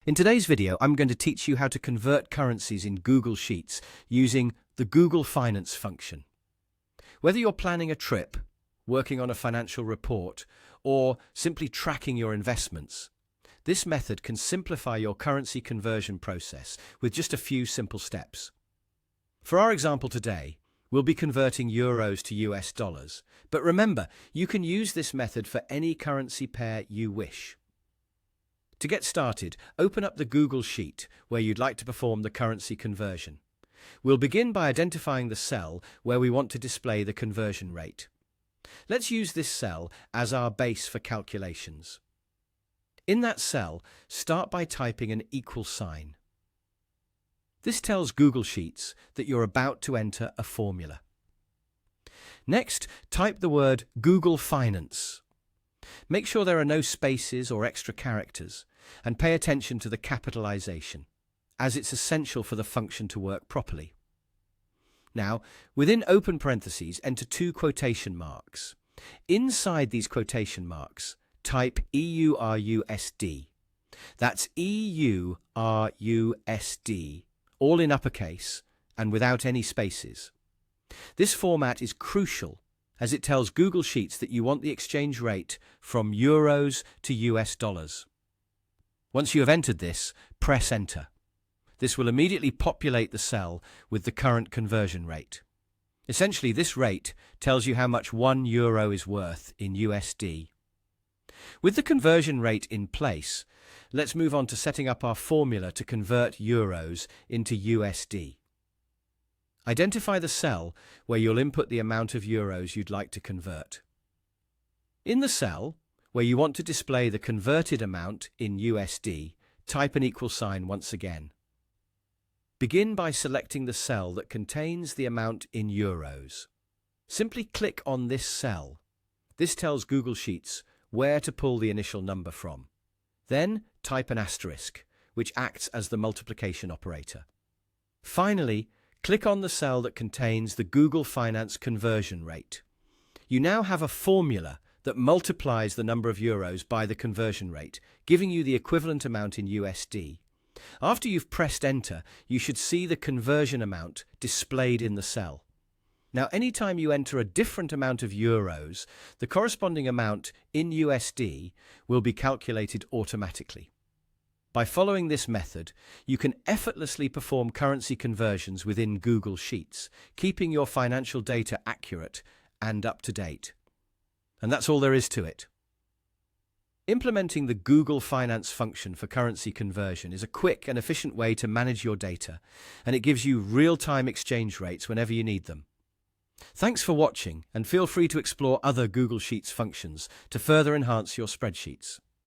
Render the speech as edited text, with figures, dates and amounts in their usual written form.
In today's video, I'm going to teach you how to convert currencies in Google Sheets using the Google Finance function. Whether you're planning a trip, working on a financial report, or simply tracking your investments, this method can simplify your currency conversion process with just a few simple steps. For our example today, we'll be converting euros to US dollars, but remember, you can use this method for any currency pair you wish. To get started, open up the Google Sheet where you'd like to perform the currency conversion. We'll begin by identifying the cell where we want to display the conversion rate. Let's use this cell as our base for calculations. In that cell, start by typing an equal sign. This tells Google Sheets that you're about to enter a formula. Next, type the word Google Finance. Make sure there are no spaces or extra characters, and pay attention to the capitalization, as it's essential for the function to work properly. Now, within open parentheses, enter two quotation marks. Inside these quotation marks, type EURUSD. That's EURUSD, all in uppercase and without any spaces. This format is crucial as it tells Google Sheets that you want the exchange rate from euros to US dollars. Once you have entered this, press Enter. This will immediately populate the cell with the current conversion rate. Essentially, this rate tells you how much €1 is worth in USD. With the conversion rate in place, let's move on to setting up our formula to convert euros into USD. Identify the cell where you'll input the amount of euros you'd like to convert. In the cell where you want to display the converted amount in USD, type an equal sign once again. Begin by selecting the cell that contains the amount in euros. Simply click on this cell. This tells Google Sheets where to pull the initial number from. Then type an asterisk, which acts as the multiplication operator. Finally, click on the cell that contains the Google Finance conversion rate. You now have a formula that multiplies the number of euros by the conversion rate, giving you the equivalent amount in USD. After you've pressed Enter, you should see the conversion amount displayed in the cell. Now, anytime you enter a different amount of euros, the corresponding amount in USD will be calculated automatically. By following this method, you can effortlessly perform currency conversions within Google Sheets, keeping your financial data accurate and up to date. And that's all there is to it. Implementing the Google Finance function for currency conversion is a quick and efficient way to manage your data, and it gives you real-time exchange rates whenever you need them. Thanks for watching, and feel free to explore other Google Sheets functions to further enhance your spreadsheets.